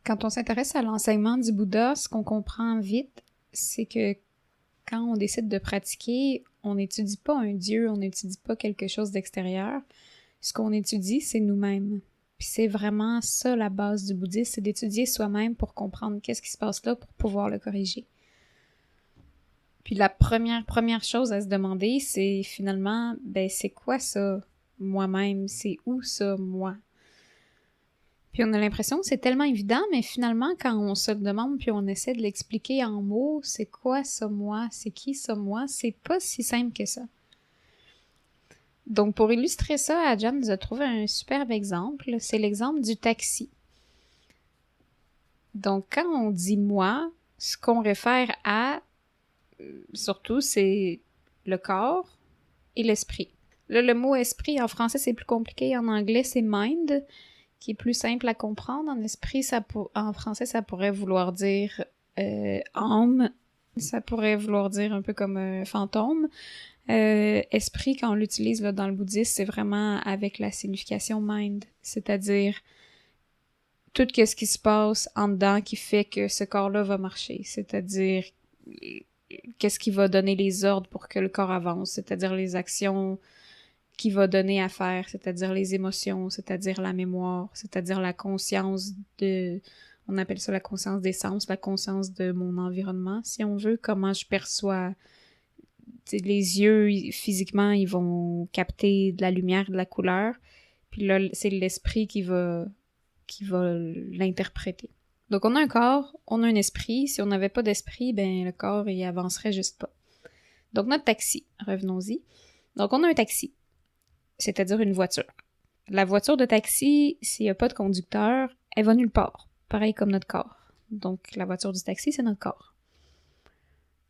Quand on s'intéresse à l'enseignement du Bouddha, ce qu'on comprend vite, c'est que quand on décide de pratiquer, on n'étudie pas un dieu, on n'étudie pas quelque chose d'extérieur. Ce qu'on étudie, c'est nous-mêmes. Puis c'est vraiment ça la base du bouddhisme, c'est d'étudier soi-même pour comprendre qu'est-ce qui se passe là pour pouvoir le corriger. Puis la première chose à se demander, c'est finalement, c'est quoi ça, moi-même? C'est où ça, moi? Puis on a l'impression que c'est tellement évident, mais finalement, quand on se le demande puis on essaie de l'expliquer en mots, c'est quoi ça, moi? C'est qui ça, moi? C'est pas si simple que ça. Donc, pour illustrer ça, Ajahn nous a trouvé un superbe exemple. C'est l'exemple du taxi. Donc, quand on dit « moi », ce qu'on réfère à, surtout, c'est le corps et l'esprit. Là, le mot « esprit », en français, c'est plus compliqué. En anglais, c'est « mind », qui est plus simple à comprendre. En esprit, en français, ça pourrait vouloir dire âme. Ça pourrait vouloir dire un peu comme fantôme. Esprit, quand on l'utilise là, dans le bouddhisme, c'est vraiment avec la signification mind, c'est-à-dire tout ce qui se passe en dedans qui fait que ce corps-là va marcher, c'est-à-dire qu'est-ce qui va donner les ordres pour que le corps avance, c'est-à-dire les actions qu'il va donner à faire, c'est-à-dire les émotions, c'est-à-dire la mémoire, c'est-à-dire la conscience on appelle ça la conscience des sens, la conscience de mon environnement, si on veut, comment je perçois. Les yeux, physiquement, ils vont capter de la lumière, de la couleur. Puis là, c'est l'esprit qui va l'interpréter. Donc, on a un corps, on a un esprit. Si on n'avait pas d'esprit, le corps, il avancerait juste pas. Donc, notre taxi, revenons-y. Donc, on a un taxi, c'est-à-dire une voiture. La voiture de taxi, s'il n'y a pas de conducteur, elle va nulle part. Pareil comme notre corps. Donc, la voiture du taxi, c'est notre corps.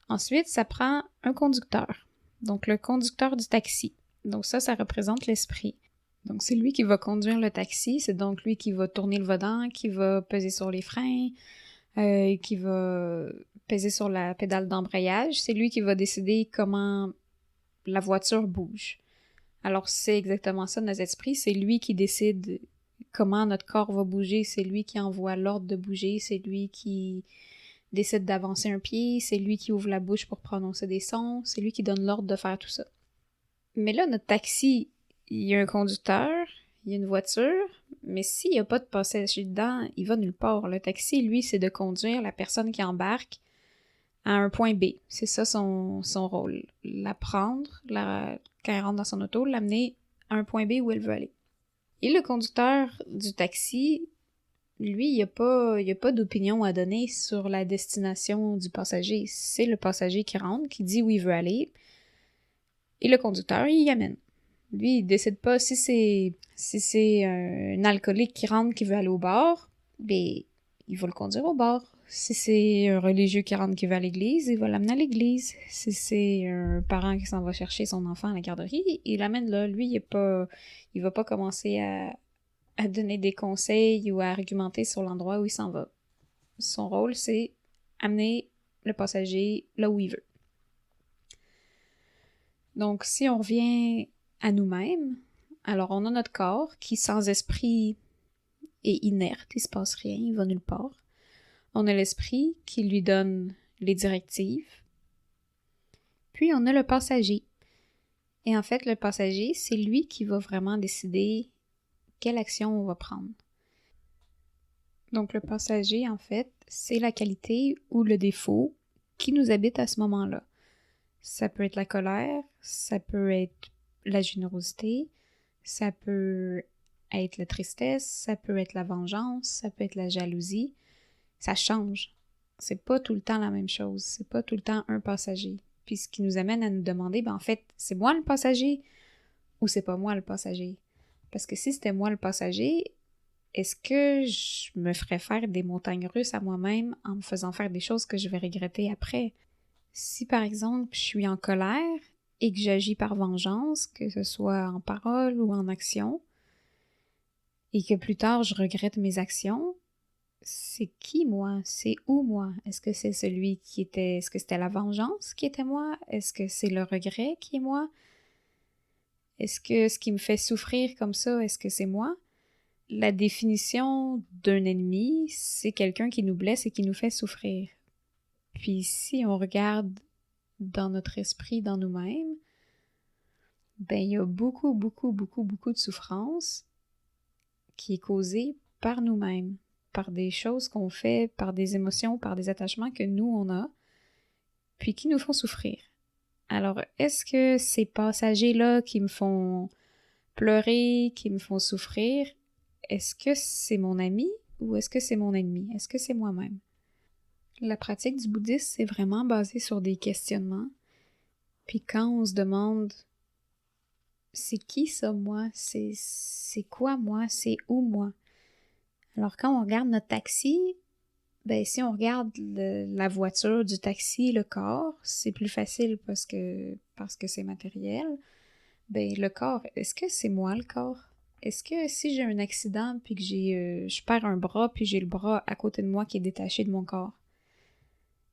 Ensuite, ça prend un conducteur. Donc, le conducteur du taxi. Donc ça représente l'esprit. Donc, c'est lui qui va conduire le taxi. C'est donc lui qui va tourner le volant, qui va peser sur les freins, qui va peser sur la pédale d'embrayage. C'est lui qui va décider comment la voiture bouge. Alors, c'est exactement ça, notre esprit. C'est lui qui décide comment notre corps va bouger. C'est lui qui envoie l'ordre de bouger. C'est lui qui décide d'avancer un pied, c'est lui qui ouvre la bouche pour prononcer des sons, c'est lui qui donne l'ordre de faire tout ça. Mais là, notre taxi, il y a un conducteur, il y a une voiture, mais s'il n'y a pas de passager dedans, il va nulle part. Le taxi, lui, c'est de conduire la personne qui embarque à un point B. C'est ça son rôle. La prendre, quand elle rentre dans son auto, l'amener à un point B où elle veut aller. Et le conducteur du taxi, lui, il n'y a pas d'opinion à donner sur la destination du passager. C'est le passager qui rentre, qui dit où il veut aller, et le conducteur, il y amène. Lui, il décide pas si c'est un alcoolique qui rentre, qui veut aller au bar, il va le conduire au bar. Si c'est un religieux qui rentre, qui va à l'église, il va l'amener à l'église. Si c'est un parent qui s'en va chercher son enfant à la garderie, il l'amène là. Lui, il va pas commencer à donner des conseils ou à argumenter sur l'endroit où il s'en va. Son rôle, c'est amener le passager là où il veut. Donc, si on revient à nous-mêmes, alors on a notre corps qui, sans esprit, est inerte, il se passe rien, il va nulle part. On a l'esprit qui lui donne les directives. Puis, on a le passager. Et en fait, le passager, c'est lui qui va vraiment décider quelle action on va prendre. Donc, le passager, en fait, c'est la qualité ou le défaut qui nous habite à ce moment-là. Ça peut être la colère, ça peut être la générosité, ça peut être la tristesse, ça peut être la vengeance, ça peut être la jalousie. Ça change. C'est pas tout le temps la même chose. C'est pas tout le temps un passager. Puis ce qui nous amène à nous demander, en fait, c'est moi le passager ou c'est pas moi le passager? Parce que si c'était moi le passager, est-ce que je me ferais faire des montagnes russes à moi-même en me faisant faire des choses que je vais regretter après? Si, par exemple, je suis en colère et que j'agis par vengeance, que ce soit en parole ou en action, et que plus tard je regrette mes actions, c'est qui moi? C'est où moi? Est-ce que c'est celui qui était... Est-ce que c'était la vengeance qui était moi? Est-ce que c'est le regret qui est moi? Est-ce que ce qui me fait souffrir comme ça, est-ce que c'est moi? la définition d'un ennemi, c'est quelqu'un qui nous blesse et qui nous fait souffrir. Puis si on regarde dans notre esprit, dans nous-mêmes, ben il y a beaucoup de souffrance qui est causée par nous-mêmes, par des choses qu'on fait, par des émotions, par des attachements que nous, on a, puis qui nous font souffrir. Alors, est-ce que ces passagers-là qui me font pleurer, qui me font souffrir, est-ce que c'est mon ami ou est-ce que c'est mon ennemi? Est-ce que c'est moi-même? La pratique du bouddhisme, c'est vraiment basé sur des questionnements. Puis quand on se demande c'est qui ça, moi? C'est quoi, moi? C'est où, moi? Alors, quand on regarde notre taxi, ben si on regarde la voiture du taxi, le corps, c'est plus facile parce que c'est matériel. Ben le corps, est-ce que c'est moi, le corps? Est-ce que si j'ai un accident puis que je perds un bras puis j'ai le bras à côté de moi qui est détaché de mon corps,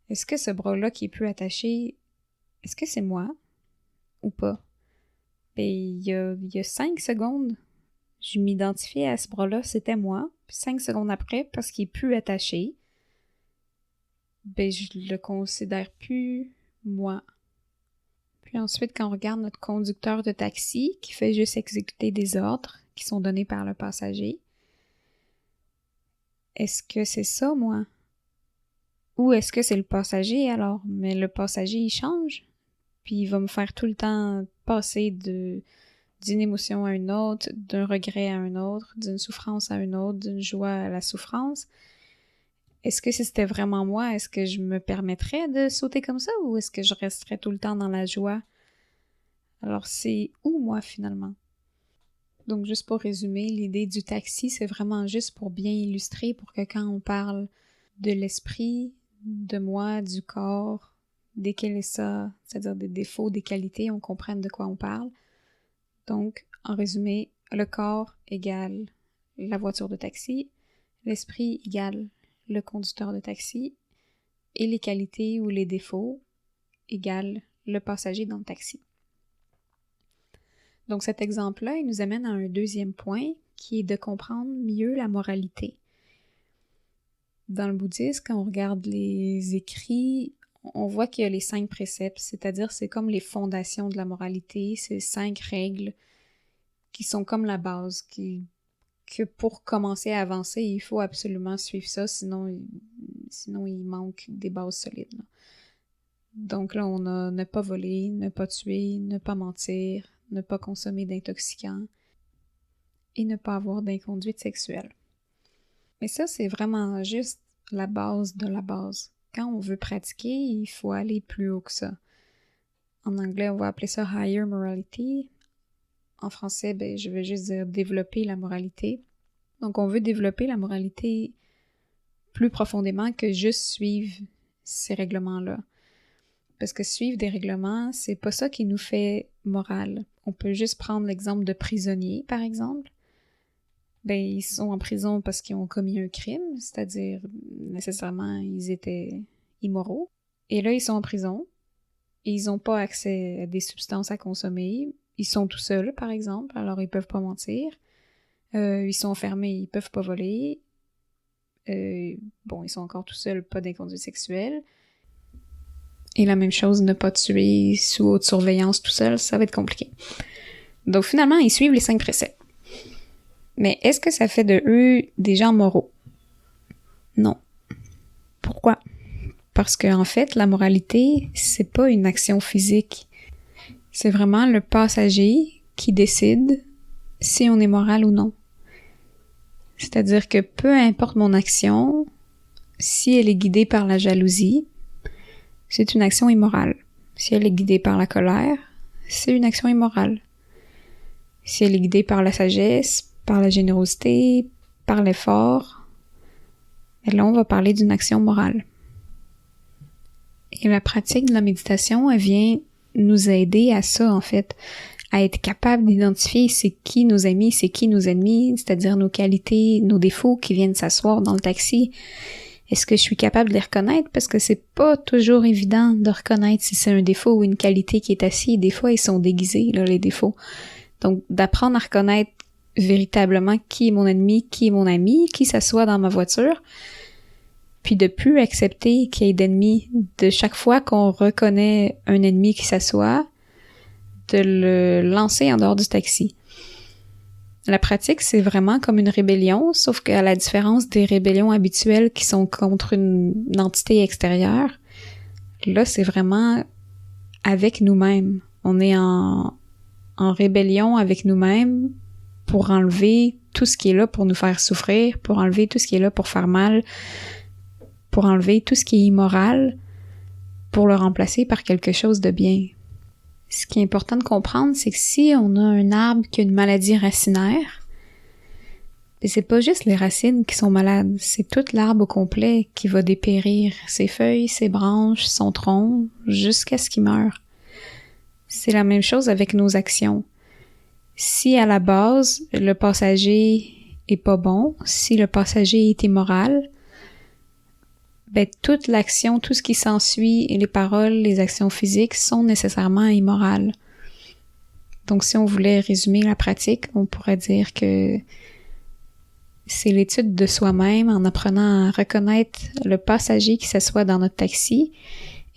est-ce que ce bras-là qui est plus attaché, est-ce que c'est moi ou pas? Ben, il y a 5 secondes, je m'identifiais à ce bras-là, c'était moi. Puis 5 secondes après, parce qu'il est plus attaché, ben je le considère plus moi. Puis ensuite, quand on regarde notre conducteur de taxi qui fait juste exécuter des ordres qui sont donnés par le passager, est-ce que c'est ça, moi? Ou est-ce que c'est le passager alors? Mais le passager, il change. Puis il va me faire tout le temps passer d'une émotion à une autre, d'un regret à un autre, d'une souffrance à une autre, d'une joie à la souffrance. Est-ce que si c'était vraiment moi, est-ce que je me permettrais de sauter comme ça ou est-ce que je resterais tout le temps dans la joie? Alors c'est où moi finalement? Donc juste pour résumer, l'idée du taxi, c'est vraiment juste pour bien illustrer, pour que quand on parle de l'esprit, de moi, du corps, dès quel est ça, c'est-à-dire des défauts, des qualités, on comprenne de quoi on parle. Donc, en résumé, le corps égale la voiture de taxi, l'esprit égale le conducteur de taxi, et les qualités ou les défauts égale le passager dans le taxi. Donc cet exemple-là, il nous amène à un deuxième point, qui est de comprendre mieux la moralité. Dans le bouddhisme, quand on regarde les écrits, on voit qu'il y a les 5 préceptes, c'est-à-dire c'est comme les fondations de la moralité, c'est 5 règles qui sont comme la base, que pour commencer à avancer, il faut absolument suivre ça, sinon il manque des bases solides. Là. Donc là, on a ne pas voler, ne pas tuer, ne pas mentir, ne pas consommer d'intoxicants et ne pas avoir d'inconduite sexuelle. Mais ça, c'est vraiment juste la base de la base. Quand on veut pratiquer, il faut aller plus haut que ça. En anglais, on va appeler ça « higher morality ». En français, ben, je vais juste dire « développer la moralité ». Donc, on veut développer la moralité plus profondément que juste suivre ces règlements-là. Parce que suivre des règlements, c'est pas ça qui nous fait moral. On peut juste prendre l'exemple de prisonniers, par exemple. Ben, ils sont en prison parce qu'ils ont commis un crime, c'est-à-dire, nécessairement, ils étaient immoraux. Et là, ils sont en prison, et ils n'ont pas accès à des substances à consommer. Ils sont tout seuls, par exemple, alors ils peuvent pas mentir. Ils sont enfermés, ils peuvent pas voler. Ils sont encore tout seuls, pas d'inconduite sexuelle. Et la même chose, ne pas tuer sous haute surveillance tout seul, ça va être compliqué. Donc finalement, ils suivent les 5 préceptes. Mais est-ce que ça fait de eux des gens moraux? Non. Pourquoi? Parce qu'en fait, la moralité, c'est pas une action physique. C'est vraiment le passager qui décide si on est moral ou non. C'est-à-dire que peu importe mon action, si elle est guidée par la jalousie, c'est une action immorale. Si elle est guidée par la colère, c'est une action immorale. Si elle est guidée par la sagesse, par la générosité, par l'effort, et là on va parler d'une action morale. Et la pratique de la méditation, elle vient nous aider à ça, en fait, à être capable d'identifier c'est qui nos amis, c'est qui nos ennemis, c'est-à-dire nos qualités, nos défauts qui viennent s'asseoir dans le taxi. Est-ce que je suis capable de les reconnaître? Parce que c'est pas toujours évident de reconnaître si c'est un défaut ou une qualité qui est assis. Des fois, ils sont déguisés, là, les défauts. Donc, d'apprendre à reconnaître véritablement qui est mon ennemi, qui est mon ami, qui s'assoit dans ma voiture, puis de plus accepter qu'il y ait d'ennemis. De chaque fois qu'on reconnaît un ennemi qui s'assoit, de le lancer en dehors du taxi. La pratique, c'est vraiment comme une rébellion, sauf qu'à la différence des rébellions habituelles qui sont contre une entité extérieure, là, c'est vraiment avec nous-mêmes. On est en rébellion avec nous-mêmes pour enlever tout ce qui est là pour nous faire souffrir, pour enlever tout ce qui est là pour faire mal, pour enlever tout ce qui est immoral, pour le remplacer par quelque chose de bien. Ce qui est important de comprendre, c'est que si on a un arbre qui a une maladie racinaire, c'est pas juste les racines qui sont malades, c'est tout l'arbre au complet qui va dépérir, ses feuilles, ses branches, son tronc, jusqu'à ce qu'il meure. C'est la même chose avec nos actions. Si à la base, le passager est pas bon, si le passager est immoral, ben toute l'action, tout ce qui s'ensuit, et les paroles, les actions physiques sont nécessairement immorales. Donc si on voulait résumer la pratique, on pourrait dire que c'est l'étude de soi-même en apprenant à reconnaître le passager qui s'assoit dans notre taxi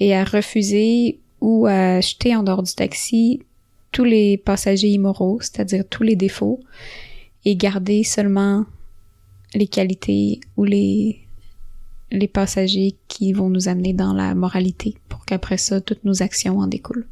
et à refuser ou à jeter en dehors du taxi tous les passagers immoraux, c'est-à-dire tous les défauts, et garder seulement les qualités ou les passagers qui vont nous amener dans la moralité pour qu'après ça, toutes nos actions en découlent.